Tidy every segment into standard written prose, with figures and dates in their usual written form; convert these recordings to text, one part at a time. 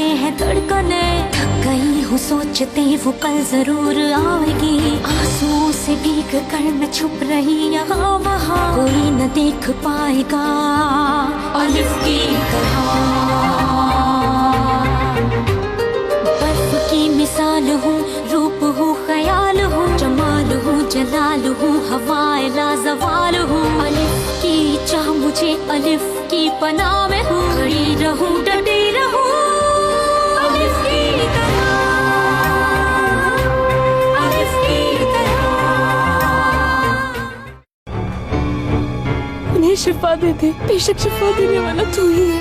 में है धड़कने, थक गई हूँ सोचते वो कल जरूर आएगी। आंसुओं से भीग कर मैं छुप रही यहाँ वहाँ, कोई न देख पाएगा अलिफ की तरह। बर्फ की मिसाल हूँ, रूप हूँ, ख्याल हूँ, जमाल हूँ, जलाल हूँ, हवाए लाजवाल हूँ। अलिफ की चाह मुझे अलिफ की पनाह में हूँ, खड़ी रहूँ डटी रहूँ अलिफ की तरह, अलिफ की तरह। उन्हें शिफा दे दे, बेशक शिफा देने वाला तू ही है।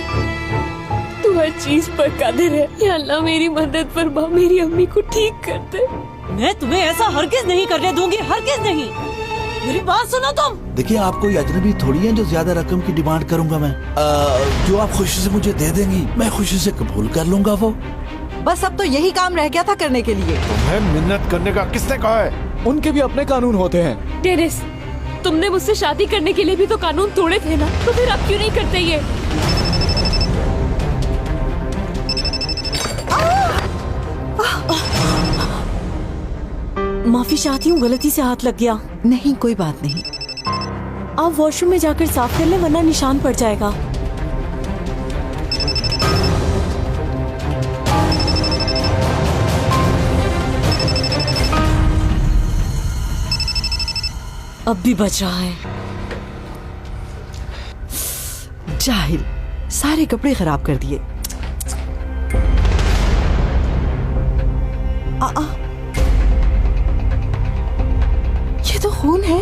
तू हर चीज पर कादिर है। या अल्लाह मेरी मदद फरमा, मेरी अम्मी को ठीक कर दे। मैं तुम्हें ऐसा हरगिज नहीं करने दूंगी, हरगिज नहीं। मेरी बात सुनो तुम। देखिए, आप कोई अजनबी थोड़ी है जो ज्यादा रकम की डिमांड करूंगा मैं। जो आप खुशी से मुझे दे देंगी मैं खुशी से कबूल कर लूंगा वो। बस अब तो यही काम रह गया था करने के लिए। तुम्हें मिन्नत करने का किसने कहा है? उनके भी अपने कानून होते हैं। डेरिस, तुमने मुझसे शादी करने के लिए भी तो कानून तोड़े थे ना, तो फिर अब क्यों नहीं करते ये? माफी चाहती हूँ, गलती से हाथ लग गया। नहीं, कोई बात नहीं। आप वॉशरूम में जाकर साफ कर लें, वरना निशान पड़ जाएगा। अब भी बच रहा है। जाहिल, सारे कपड़े खराब कर दिए। ये तो खून है।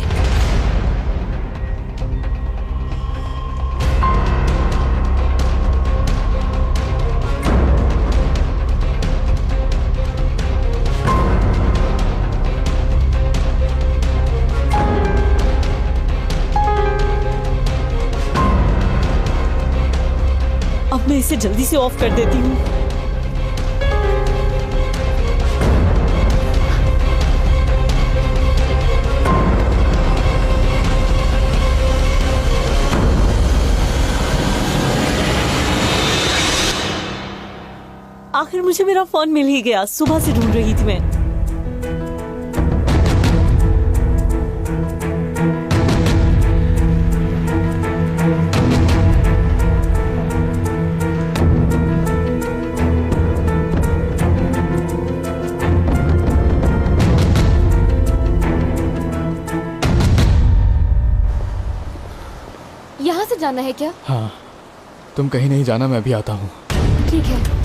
अब मैं इसे जल्दी से ऑफ कर देती हूँ। आखिर मुझे मेरा फोन मिल ही गया। सुबह से ढूंढ रही थी मैं। यहाँ से जाना है क्या? हाँ, तुम कहीं नहीं जाना, मैं भी आता हूँ। ठीक है।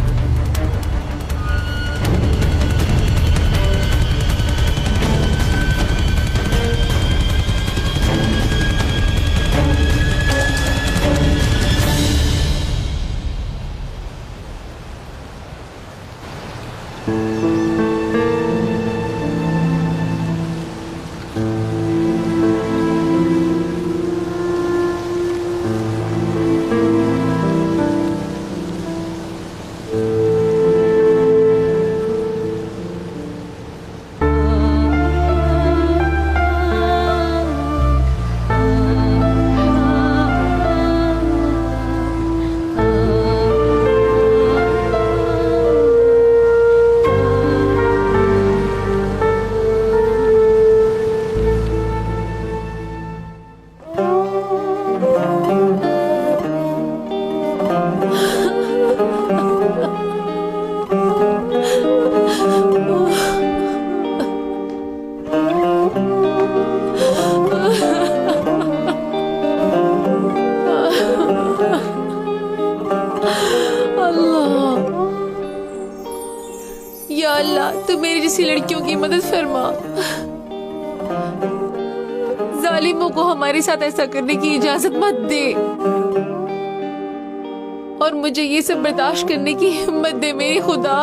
या अल्लाह, तू मेरी जैसी लड़कियों की मदद फरमा। जालिमों को हमारे साथ ऐसा करने की इजाजत मत दे और मुझे ये सब बर्दाश्त करने की हिम्मत दे मेरी खुदा।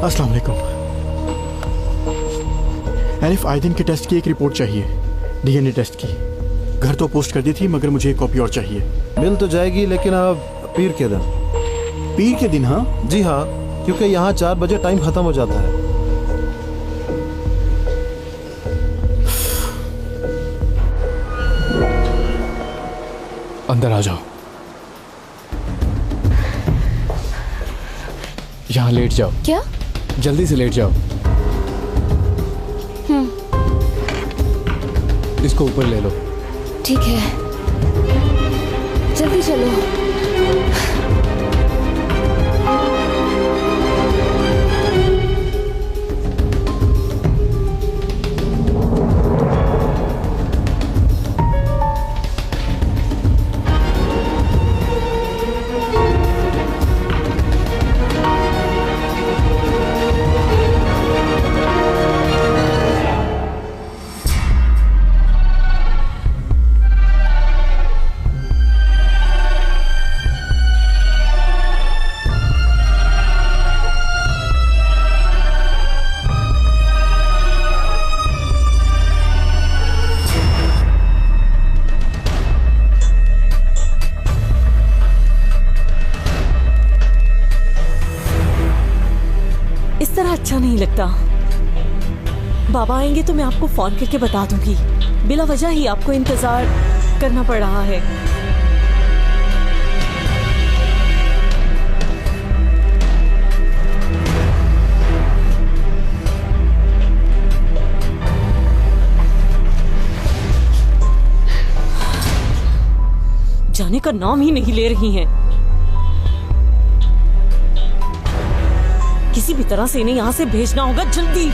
अस्सलाम वालेकुम। एलिफ आइदिन के टेस्ट की एक रिपोर्ट चाहिए, डीएनए टेस्ट की। घर तो पोस्ट कर दी थी, मगर मुझे एक कॉपी और चाहिए। मिल तो जाएगी, लेकिन अब पीर के दिन। पीर के दिन? हाँ जी हाँ, क्योंकि यहाँ 4 बजे टाइम खत्म हो जाता है। अंदर आ जाओ। यहाँ लेट जाओ। क्या? जल्दी से लेट जाओ। इसको ऊपर ले लो। ठीक है, जल्दी चलो। इस तरह अच्छा नहीं लगता। बाबा आएंगे तो मैं आपको फोन करके बता दूंगी। बिला वजह ही आपको इंतजार करना पड़ रहा है। जाने का नाम ही नहीं ले रही हैं। किसी भी तरह से इन्हें यहां से भेजना होगा, जल्दी।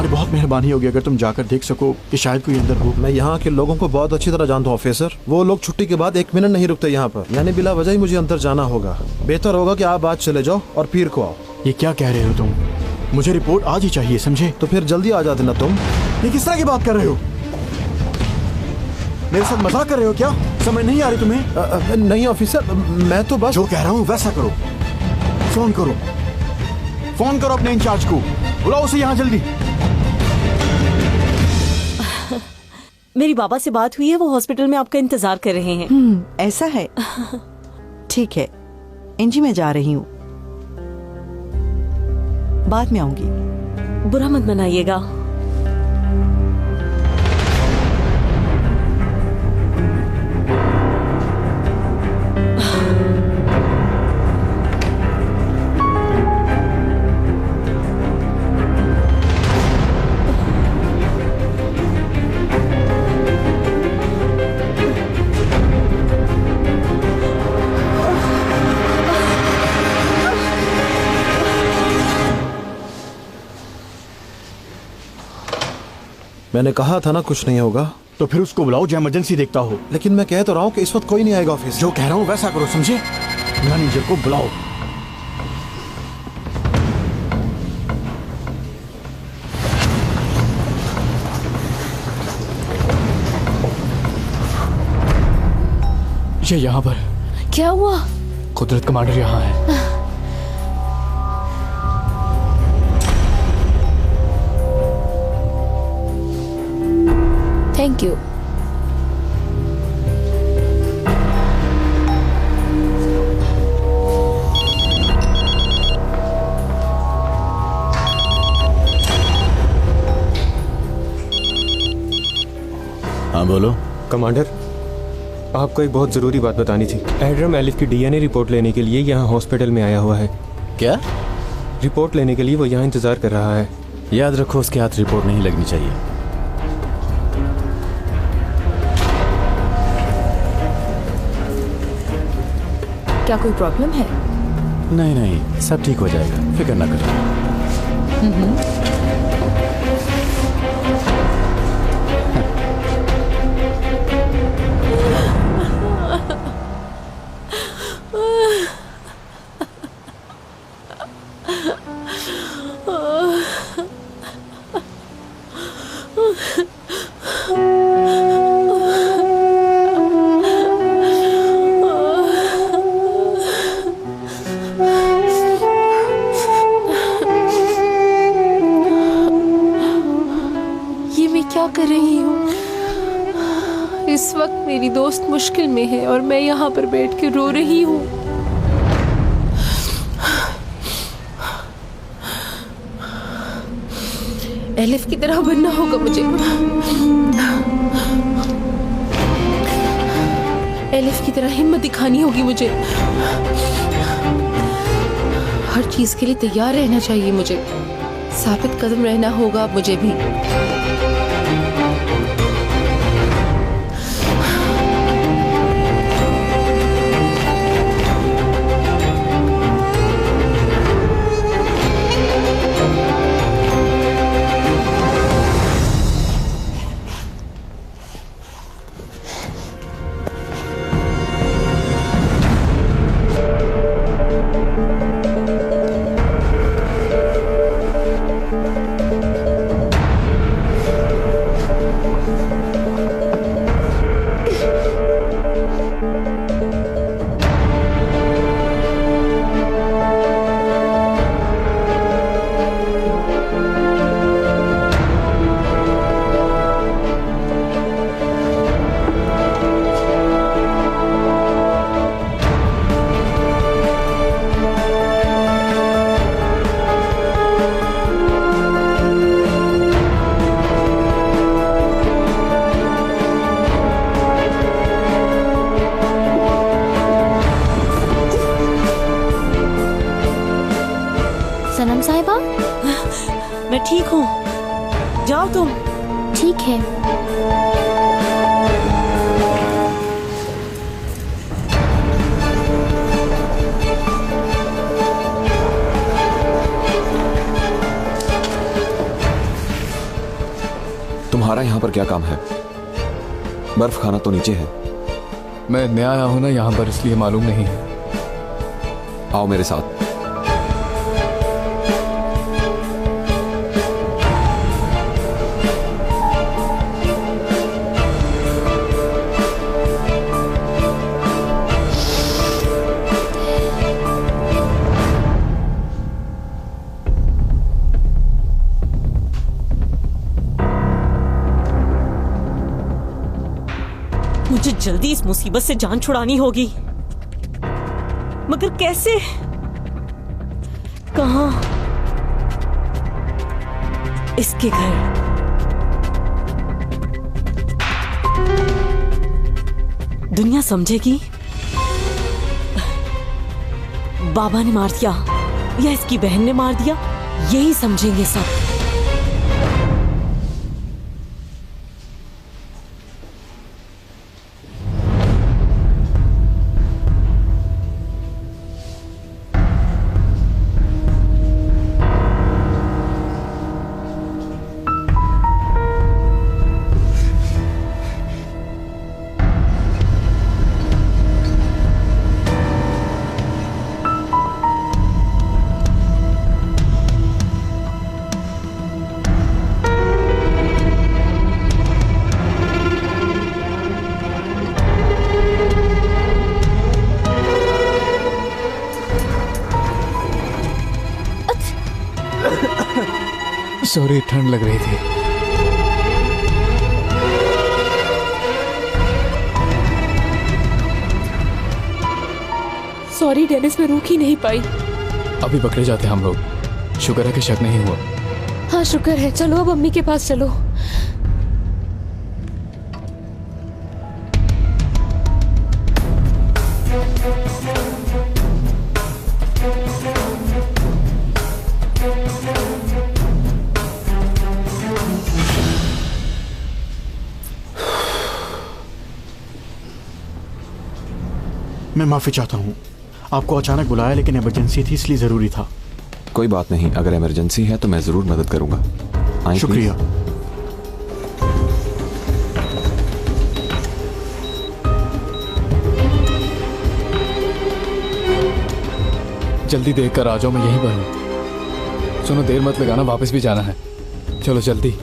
बहुत मेहरबानी होगी अगर तुम जाकर देख सको कि शायद कोई अंदर हो। मैं यहाँ के लोगों को बहुत अच्छी तरह जानता हूँ ऑफिसर। वो लोग छुट्टी के बाद 1 मिनट नहीं रुकते यहाँ पर, यानी बिला वजह ही मुझे अंदर जाना होगा। बेहतर होगा कि आप आज चले जाओ और फिर को आओ। ये क्या कह रहे हो तुम? मुझे रिपोर्ट आज ही चाहिए, समझे? तो फिर जल्दी आ जाते ना तुम। ये किस तरह की बात कर रहे हो? मेरे साथ मजाक कर रहे हो क्या? समझ नहीं आ रही तुम्हें? नहीं ऑफिसर, मैं तो बस जो कह रहा हूँ वैसा करो। फोन करो, फोन करो अपने इंचार्ज को, बुलाओ उसे यहाँ जल्दी। मेरी बाबा से बात हुई है, वो हॉस्पिटल में आपका इंतजार कर रहे हैं। ऐसा है? ठीक है, एनजी में जा रही हूँ, बाद में आऊंगी। बुरा मत मनाइएगा। मैंने कहा था ना कुछ नहीं होगा। तो फिर उसको बुलाओ जो इमरजेंसी देखता हो। लेकिन मैं कह तो रहा हूँ कि इस वक्त कोई नहीं आएगा ऑफिस। जो कह रहा हूँ वैसा करो, समझे? मैनेजर को बुलाओ। ये यहाँ पर क्या हुआ? कुदरत कमांडर यहाँ है। Thank you. हाँ बोलो। कमांडर, आपको एक बहुत ज़रूरी बात बतानी थी। एड्रम एलिफ की डीएनए रिपोर्ट लेने के लिए यहाँ हॉस्पिटल में आया हुआ है। क्या? रिपोर्ट लेने के लिए वो यहाँ इंतज़ार कर रहा है। याद रखो उसके हाथ रिपोर्ट नहीं लगनी चाहिए। क्या कोई प्रॉब्लम है? नहीं नहीं, सब ठीक हो जाएगा, फिक्र ना करो। कर रही हूँ। इस वक्त मेरी दोस्त मुश्किल में है और मैं यहाँ पर बैठ के रो रही हूँ। एलिफ की तरह बनना होगा मुझे। एलिफ की तरह हिम्मत दिखानी होगी मुझे। हर चीज के लिए तैयार रहना चाहिए मुझे। साबित कदम रहना होगा मुझे भी। सनम साहिबा, मैं ठीक हूँ, जाओ तुम। ठीक है। तुम्हारा यहाँ पर क्या काम है? बर्फ खाना तो नीचे है। मैं नया आया हूँ ना यहाँ पर, इसलिए मालूम नहीं है। आओ मेरे साथ। मुझे जल्दी इस मुसीबत से जान छुड़ानी होगी, मगर कैसे? कहाँ? इसके घर। दुनिया समझेगी बाबा ने मार दिया या इसकी बहन ने मार दिया, यही समझेंगे सब। सॉरी, ठंड लग रही थी। सॉरी डेनिस, मैं रुक ही नहीं पाई। अभी पकड़े जाते हम लोग। शुक्र है कि शक नहीं हुआ। हाँ शुक्र है। चलो अब अम्मी के पास चलो। मैं माफी चाहता हूँ, आपको अचानक बुलाया, लेकिन इमरजेंसी थी इसलिए जरूरी था। कोई बात नहीं, अगर इमरजेंसी है तो मैं जरूर मदद करूंगा। आइए, शुक्रिया। जल्दी देख कर आ जाओ, मैं यहीं पर हूँ। सुनो, देर मत लगाना, वापस भी जाना है। चलो जल्दी।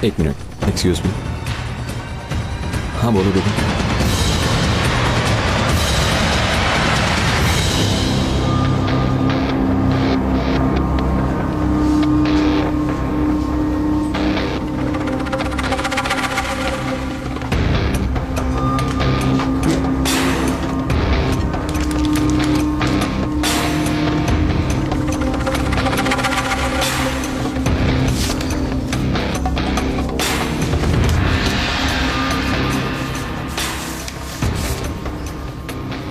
एक मिनट, एक्सक्यूज मी। हाँ बोलो बेटा।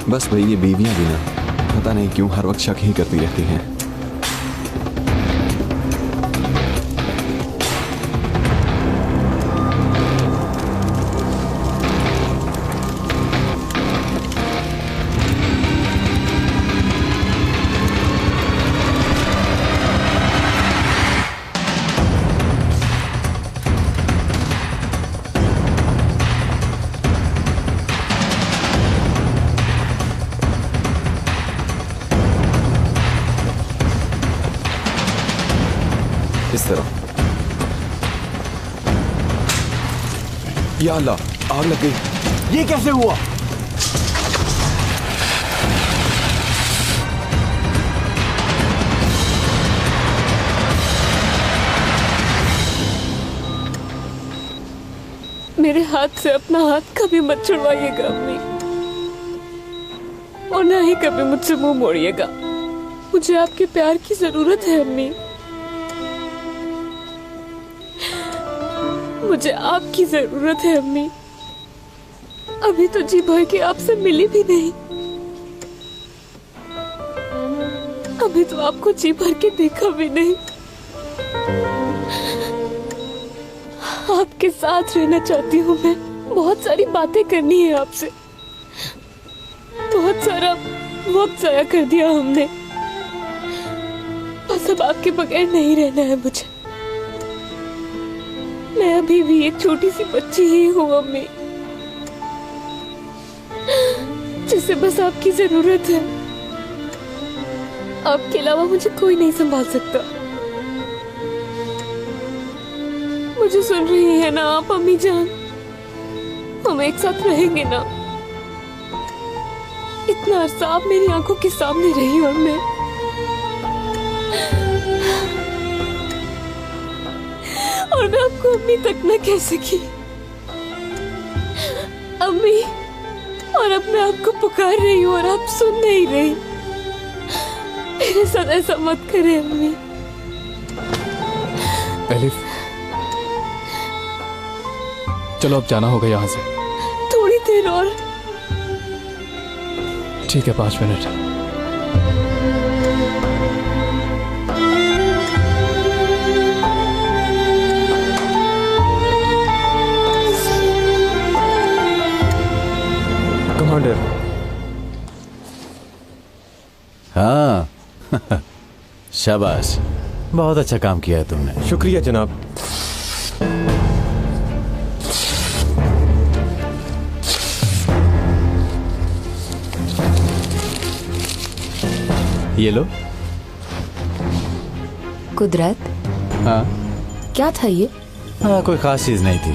बस भाई, ये बीवियां भी ना पता नहीं क्यों हर वक्त शक ही करती रहती हैं। इस तरह। या अल्लाह, आग लग गई। ये कैसे हुआ? मेरे हाथ से अपना हाथ कभी मत छुड़वाइएगा अम्मी, और ना ही कभी मुझसे मुंह मोड़िएगा। मुझे आपके प्यार की जरूरत है अम्मी, मुझे आपकी जरूरत है अम्मी। अभी तो जी भर के आपसे मिली भी नहीं, अभी तो आपको जी भर के देखा भी नहीं। आपके साथ रहना चाहती हूँ मैं, बहुत सारी बातें करनी है आपसे, बहुत सारा वक्त जाया कर दिया हमने, बस अब आपके बगैर नहीं रहना है मुझे। मैं अभी भी एक छोटी सी बच्ची ही हूँ अम्मी, जिसे बस आपकी जरूरत है। आपके अलावा मुझे कोई नहीं संभाल सकता। मुझे सुन रही है ना आप अम्मी जान? हम एक साथ रहेंगे ना? इतना अरसा आप मेरी आंखों के सामने रही और मैं आपको अम्मी तक न कह सकी। अम्मी, और अब मैं आपको पुकार रही हूँ और आप सुन नहीं रही। मेरे साथ ऐसा मत करें अम्मी। एलिफ, चलो अब जाना होगा यहाँ से। थोड़ी देर और। ठीक है, 5 मिनट। कमांडर। हाँ शाबाश, बहुत अच्छा काम किया है तुमने। शुक्रिया जनाब। ये लो। कुदरत। हाँ क्या था ये? हाँ, कोई खास चीज नहीं थी।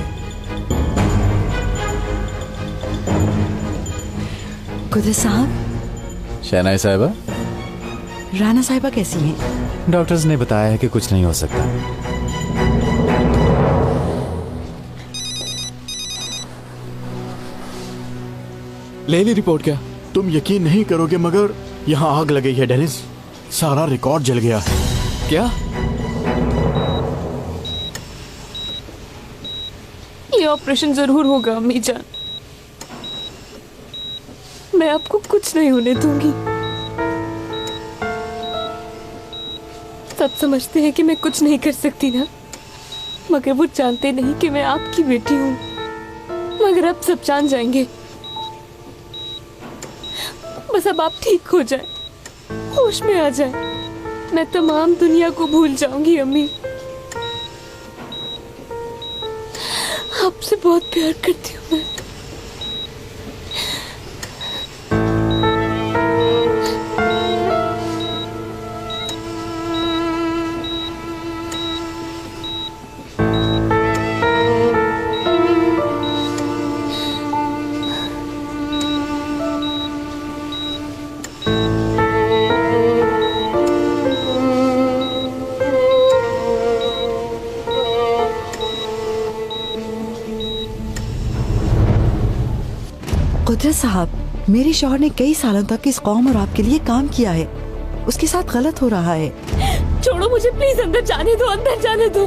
कुदरत साहब। शहनाई साहिबा। राना साहिबा कैसी हैं? डॉक्टर्स ने बताया है कि कुछ नहीं हो सकता। ले ली रिपोर्ट क्या? तुम यकीन नहीं करोगे मगर यहाँ आग लगी है डेनिस, सारा रिकॉर्ड जल गया है। क्या? ये ऑपरेशन जरूर होगा अम्मी जान, मैं आपको कुछ नहीं होने दूंगी। सब समझते हैं कि मैं कुछ नहीं कर सकती ना, मगर वो जानते नहीं कि मैं आपकी बेटी हूँ। मगर अब सब जान जाएंगे। बस अब आप ठीक हो जाए, होश में आ जाए, मैं तमाम दुनिया को भूल जाऊंगी अम्मी। आपसे बहुत प्यार करती हूँ मैं। साहब, मेरे शौहर ने कई सालों तक इस कौम और आपके लिए काम किया है। उसके साथ गलत हो रहा है। छोड़ो मुझे प्लीज, अंदर जाने दो, अंदर जाने दो।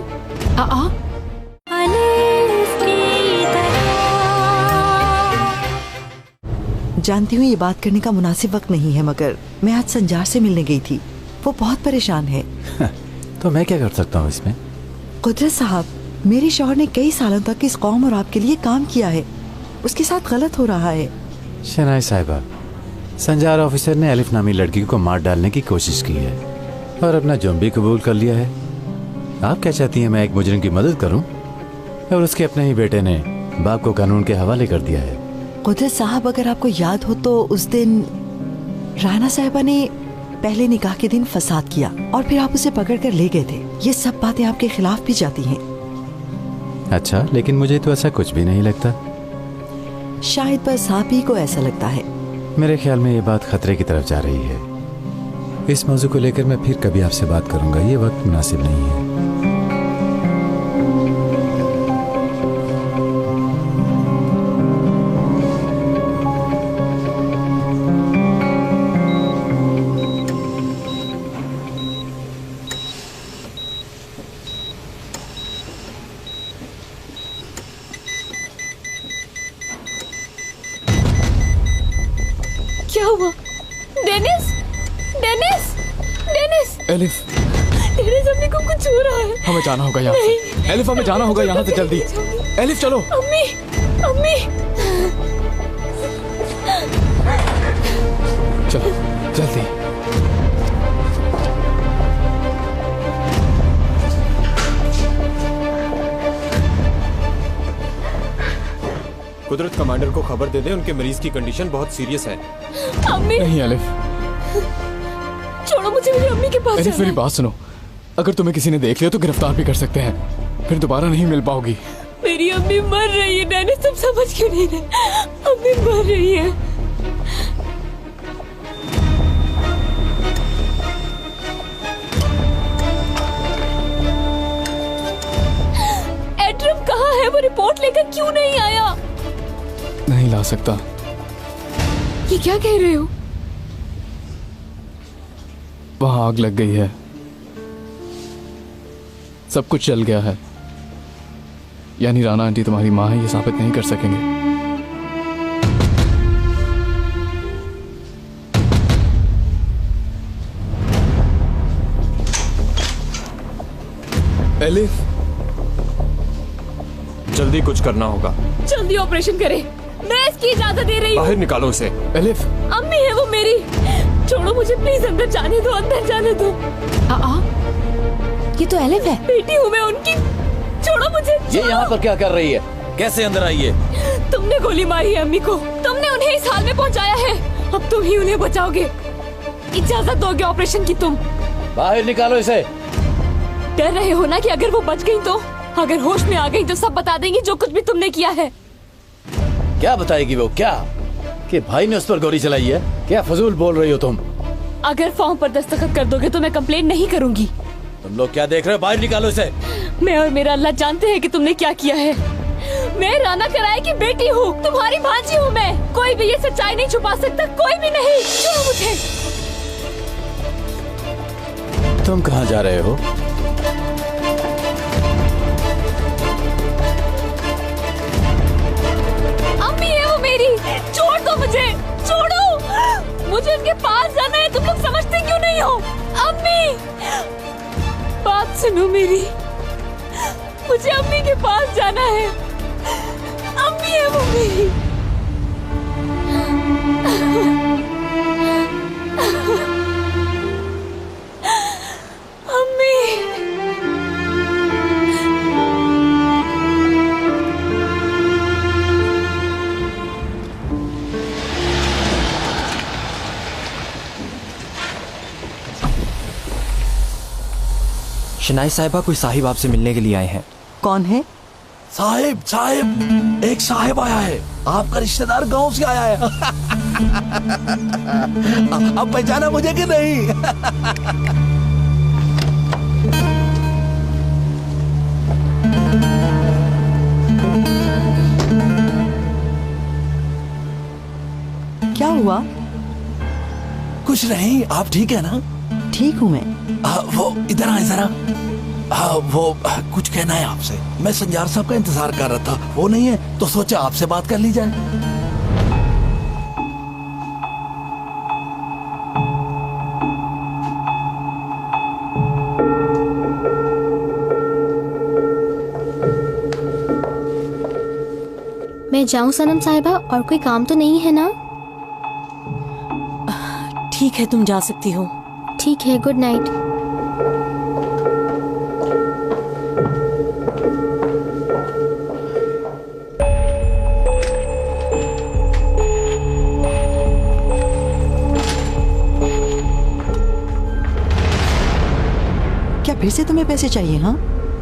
जानती हूँ ये बात करने का मुनासिब वक्त नहीं है, मगर मैं आज संजार से मिलने गई थी। वो बहुत परेशान है। तो मैं क्या कर सकता हूँ इसमें? कुदरत साहब, मेरे शौहर ने कई सालों तक इस कौम और आपके लिए काम किया है। उसके साथ गलत हो रहा है। शनाई साहिबा, संजार ऑफिसर ने अलिफ नामी लड़की को मार डालने की कोशिश की है और अपना जुर्म भी कबूल कर लिया है। आप क्या चाहती हैं मैं एक मुजरिम की मदद करूं? और उसके अपने ही बेटे ने बाप को कानून के हवाले कर दिया है। कुदरत साहब, अगर आपको याद हो तो उस दिन राना साहिबा ने पहले निकाह के दिन फसाद किया और फिर आप उसे पकड़ कर ले गए थे। ये सब बातें आपके खिलाफ भी जाती हैं। अच्छा, लेकिन मुझे तो ऐसा कुछ भी नहीं लगता। शायद बस आप ही को ऐसा लगता है। मेरे ख्याल में ये बात खतरे की तरफ जा रही है। इस मौजू को लेकर मैं फिर कभी आपसे बात करूंगा, ये वक्त मुनासिब नहीं है। क्या हुआ? Deniz, Deniz, Deniz, Elif, Deniz, अम्मी को कुछ हो रहा है। हमें जाना होगा यहाँ से। एलिफ, हमें जाना होगा यहाँ से जल्दी। एलिफ, चलो। अम्मी, अम्मी, चलो जल्दी। कुदरत कमांडर को खबर दे दे, उनके मरीज की कंडीशन बहुत सीरियस है। अम्मी, नहीं एलिफ, छोड़ो मुझे, मेरी अम्मी के पास एलिफ जाना मेरी है। बात सुनो। अगर तुम्हें किसी ने देख लिया तो गिरफ्तार भी कर सकते हैं, फिर दोबारा नहीं मिल पाओगी। मेरी अम्मी मर रही है। डेनिस, तुम समझ क्यों नहीं रहे? अम्मी मर रही है। एड्रम कहाँ है? वो रिपोर्ट लेकर क्यों नहीं आया? नहीं ला सकता। ये क्या कह रहे हो? वहां आग लग गई है, सब कुछ जल गया है। यानी राना आंटी तुम्हारी माँ है, ये साबित नहीं कर सकेंगे। एलिफ, जल्दी कुछ करना होगा। जल्दी ऑपरेशन करें। मैं इसकी इजाजत दे रही हूँ। बाहर निकालो उसे। एलिफ, अम्मी है वो मेरी। छोड़ो मुझे प्लीज, अंदर जाने दो, अंदर जाने दो। ये तो एलिफ है। बेटी हूँ मैं उनकी। छोड़ो मुझे। ये यहाँ पर क्या कर रही है? कैसे अंदर आई है? तुमने गोली मारी है अम्मी को, तुमने उन्हें इस हाल में पहुँचाया है। अब तुम ही उन्हें बचाओगे। इजाजत दोगे ऑपरेशन की? तुम बाहर निकालो इसे। डर रहे हो ना कि अगर वो बच गई तो, अगर होश में आ गई तो सब बता देंगी जो कुछ भी तुमने किया है। क्या बताएगी वो? क्या कि भाई ने उस पर गोली चलाई है? क्या फजूल बोल रही हो तुम? अगर फॉर्म पर दस्तखत कर दोगे तो मैं कंप्लेन नहीं करूंगी। तुम लोग क्या देख रहे हो? बाहर निकालो इसे। मैं और मेरा अल्लाह जानते हैं कि तुमने क्या किया है। मैं राना कराए की बेटी हूँ, तुम्हारी भांजी हूँ मैं। कोई भी ये सच्चाई नहीं छुपा सकता, कोई भी नहीं। छोड़ो मुझे। तुम कहाँ जा रहे हो? अम्मी है वो मेरी। छोड़ दो मुझे, छोड़ो मुझे। उनके पास जाना है। तुम लोग समझते क्यों नहीं हो? अम्मी, बात सुनो मेरी। मुझे अम्मी के पास जाना है। अम्मी है वो मेरी। अम्मी, शनाई साहिबा, कोई साहिब आपसे मिलने के लिए आए हैं। कौन है? साहिब, साहिब, एक साहिब आया है। आपका रिश्तेदार गांव से आया है। अब पहचाना मुझे कि नहीं? क्या हुआ? कुछ नहीं, आप ठीक है ना? ठीक हूँ मैं। वो इधर आए जरा। कुछ कहना है आपसे। मैं संजार साहब का इंतजार कर रहा था, वो नहीं है तो सोचा आपसे बात कर ली जाए। मैं जाऊं सनम साहिबा, और कोई काम तो नहीं है ना? ठीक है, तुम जा सकती हो। ठीक है, गुड नाइट। क्या फिर से तुम्हें पैसे चाहिए? हाँ,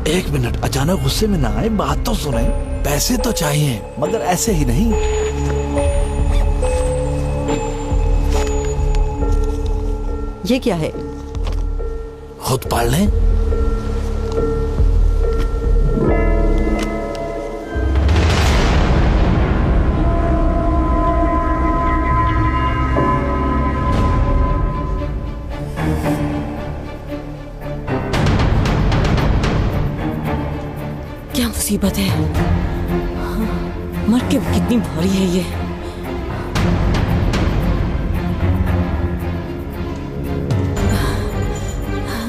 1 मिनट, अचानक गुस्से में ना आए, बात तो सुने। पैसे तो चाहिए मगर ऐसे ही नहीं। ये क्या है? खुद पढ़ लें। क्या मुसीबत है? मर के कितनी भारी है ये।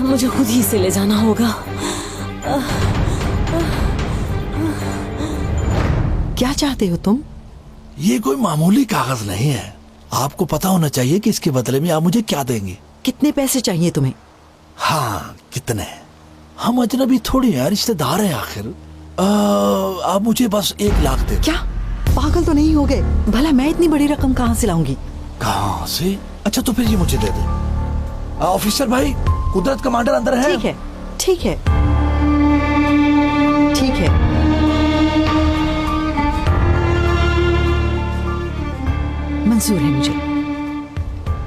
मुझे खुद ही इसे ले जाना होगा। क्या चाहते हो तुम? ये कोई मामूली कागज नहीं है। आपको पता होना चाहिए कि इसके बदले में आप मुझे क्या देंगे। कितने पैसे चाहिए तुम्हें? हाँ, कितने? हम अजनबी थोड़ी हैं, रिश्तेदार हैं आखिर। आप मुझे बस 1 लाख दे। क्या पागल तो नहीं हो गए? भला मैं इतनी बड़ी रकम कहाँ से लाऊंगी? कहाँ से? अच्छा तो फिर ये मुझे दे दे। ऑफिसर भाई, कुदरत कमांडर अंदर है? ठीक है, ठीक है, ठीक है। मंजूर है मुझे,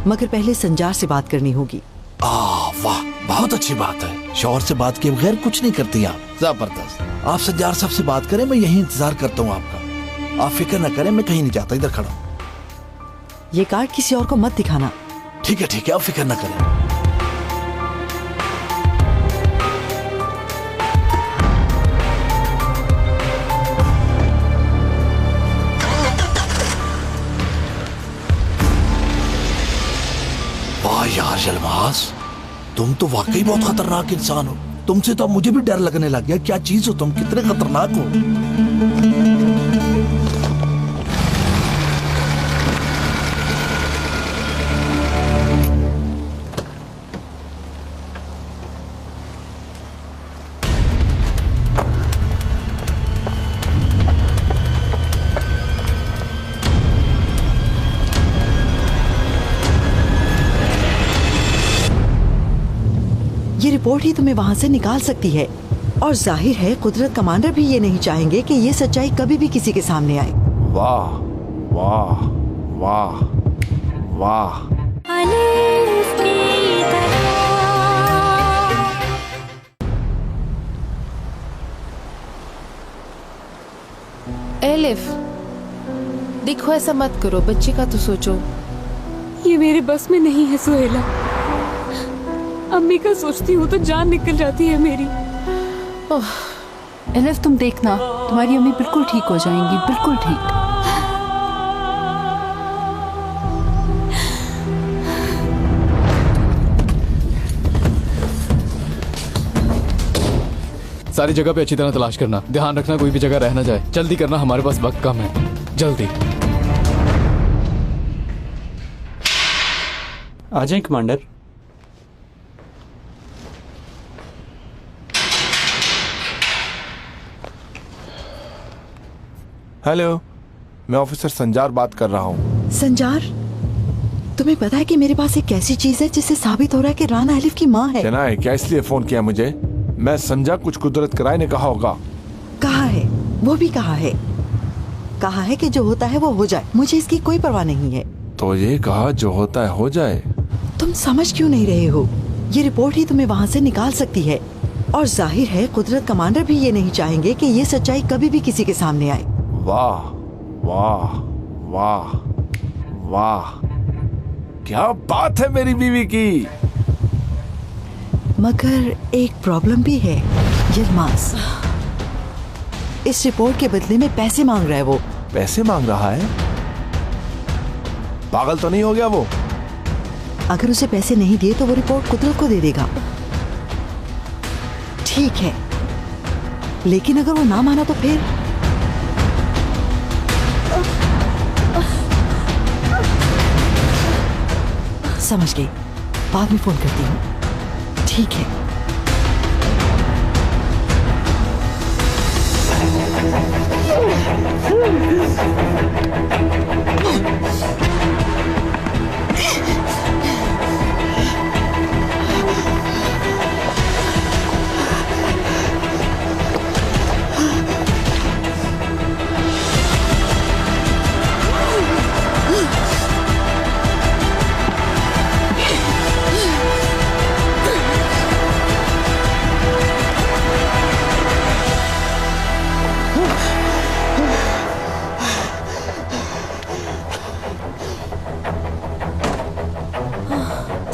मगर पहले संजार से बात करनी होगी। वाह, बहुत अच्छी बात है। शौहर से बात किए बगैर कुछ नहीं करती आप। जबरदस्त। आप संजार साहब से बात करें, मैं यही इंतजार करता हूँ आपका। आप फिक्र न करें, मैं कहीं नहीं जाता, इधर खड़ा हूँ। ये कार्ड किसी और को मत दिखाना। ठीक है, ठीक है, आप फिक्र न करें। वाह यार यलमास, तुम तो वाकई बहुत खतरनाक इंसान हो। तुमसे तो अब मुझे भी डर लगने लग गया। क्या चीज हो तुम, कितने खतरनाक हो। ये रिपोर्ट ही तुम्हें वहाँ से निकाल सकती है, और जाहिर है कुदरत कमांडर भी ये नहीं चाहेंगे कि ये सच्चाई कभी भी किसी के सामने आए। वाह वाह वाह वाह। एलिफ, देखो ऐसा मत करो, बच्चे का तो सोचो। ये मेरे बस में नहीं है सुहेला। अम्मी का सोचती हूँ तो जान निकल जाती है मेरी। ओह, एलिफ तुम देखना, तुम्हारी अम्मी बिल्कुल ठीक हो जाएंगी, बिल्कुल ठीक। सारी जगह पे अच्छी तरह तलाश करना, ध्यान रखना कोई भी जगह रह ना जाए। जल्दी करना, हमारे पास वक्त कम है, जल्दी। आ जाए कमांडर। हेलो, मैं ऑफिसर संजार बात कर रहा हूँ। संजार, तुम्हें पता है कि मेरे पास एक ऐसी चीज है जिससे साबित हो रहा है कि राना एलिफ की माँ है। क्या है? क्या इसलिए फोन किया मुझे? मैं समझा कुछ कुदरत कराए ने कहा होगा। कहा है, वो भी कहा है। कहा है कि जो होता है वो हो जाए, मुझे इसकी कोई परवाह नहीं है। तो ये कहा जो होता है हो जाए। तुम समझ क्यों नहीं रहे हो? ये रिपोर्ट ही तुम्हें वहाँ से निकाल सकती है, और जाहिर है कुदरत कमांडर भी ये नहीं चाहेंगे कि ये सच्चाई कभी भी किसी के सामने आए। वाह वाह वाह वाह, क्या बात है मेरी बीवी की। मगर एक प्रॉब्लम भी है यलमास। इस रिपोर्ट के बदले में पैसे मांग रहा है वो। पैसे मांग रहा है? पागल तो नहीं हो गया वो? अगर उसे पैसे नहीं दिए तो वो रिपोर्ट कुदरत को दे देगा। ठीक है, लेकिन अगर वो ना माना तो फिर? समझ गई, बाद में फोन करती हूँ। ठीक है।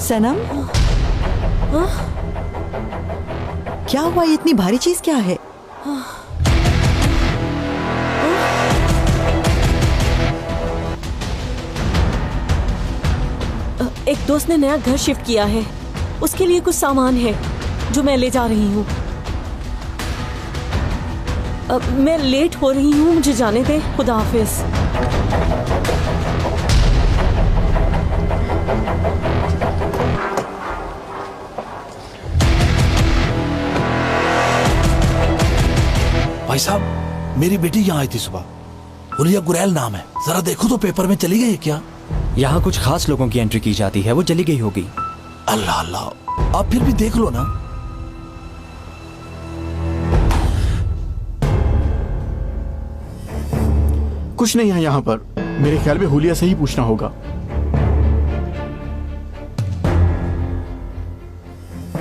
सनम, क्या हुआ? ये इतनी भारी चीज क्या है? एक दोस्त ने नया घर शिफ्ट किया है, उसके लिए कुछ सामान है जो मैं ले जा रही हूँ। मैं लेट हो रही हूँ, मुझे जाने दे। खुदा हाफिज। भाई साहब, मेरी बेटी यहाँ आई थी सुबह। हुलिया गुरैल नाम है। जरा देखो तो पेपर में चली गई है क्या? यहाँ कुछ खास लोगों की एंट्री की जाती है, वो चली गई होगी। अल्लाह अल्लाह, आप फिर भी देख लो ना। कुछ नहीं है यहाँ पर। मेरे ख्याल में हुलिया से ही पूछना होगा।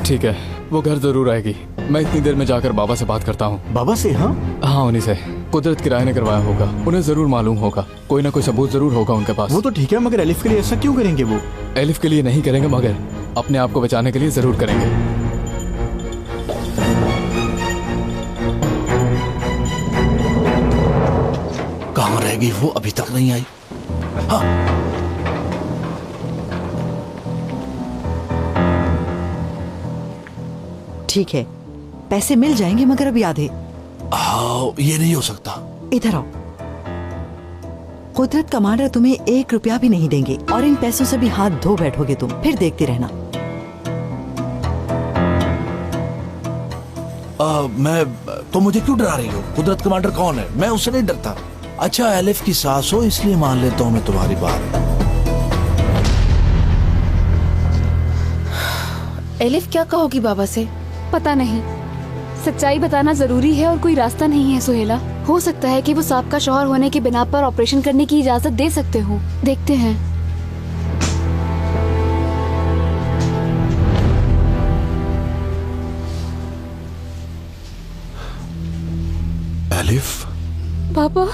ठीक है, वो घर जरूर आएगी। मैं इतनी देर में जाकर बाबा से बात करता हूँ। बाबा से? हाँ हाँ, उन्हीं से। कुदरत किराए ने करवाया होगा, उन्हें जरूर मालूम होगा। कोई ना कोई सबूत जरूर होगा उनके पास। वो तो ठीक है, मगर एलिफ के लिए ऐसा क्यों करेंगे वो? एलिफ के लिए नहीं करेंगे, मगर अपने आप को बचाने के लिए जरूर करेंगे। कहाँ रह गई वो? अभी तक नहीं आई। हाँ, ठीक है, पैसे मिल जाएंगे, मगर अब याद है। हाँ, ये नहीं हो सकता। इधर आओ। कुदरत कमांडर तुम्हें 1 रुपया भी नहीं देंगे और इन पैसों से भी हाथ धो बैठोगे तुम। फिर देखते रहना। तो मुझे क्यों डरा रही हो? कुदरत कमांडर कौन है? मैं उससे नहीं डरता। अच्छा, एलिफ की सास हो इसलिए मान लेता हूँ मैं तुम्हारी बात। एलिफ क्या कहोगी बाबा से? पता नहीं, सच्चाई बताना जरूरी है और कोई रास्ता नहीं है सुहेला। हो सकता है कि वो सांप का शौहर होने की बिना पर ऑपरेशन करने की इजाजत दे सकते हो। देखते हैं। एलिफ, पापा,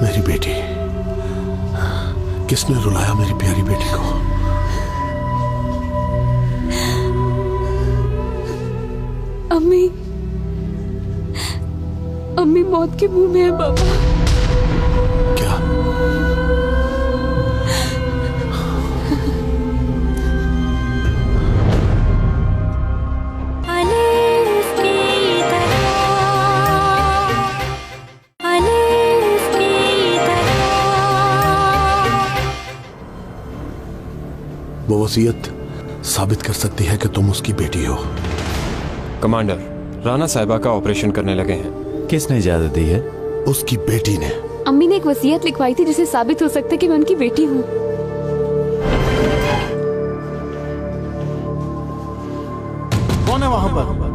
मेरी बेटी। किसने रुलाया मेरी प्यारी बेटी को? अम्मी, अम्मी मौत के मुंह में है बाबा। क्या? वो वसीयत साबित कर सकती है कि तुम उसकी बेटी हो। कमांडर, राना साहिबा का ऑपरेशन करने लगे हैं। किसने इजाजत दी है? उसकी बेटी ने। अम्मी ने एक वसीयत लिखवाई थी जिससे साबित हो सकता है कि मैं उनकी बेटी हूँ। कौन है वहां पर?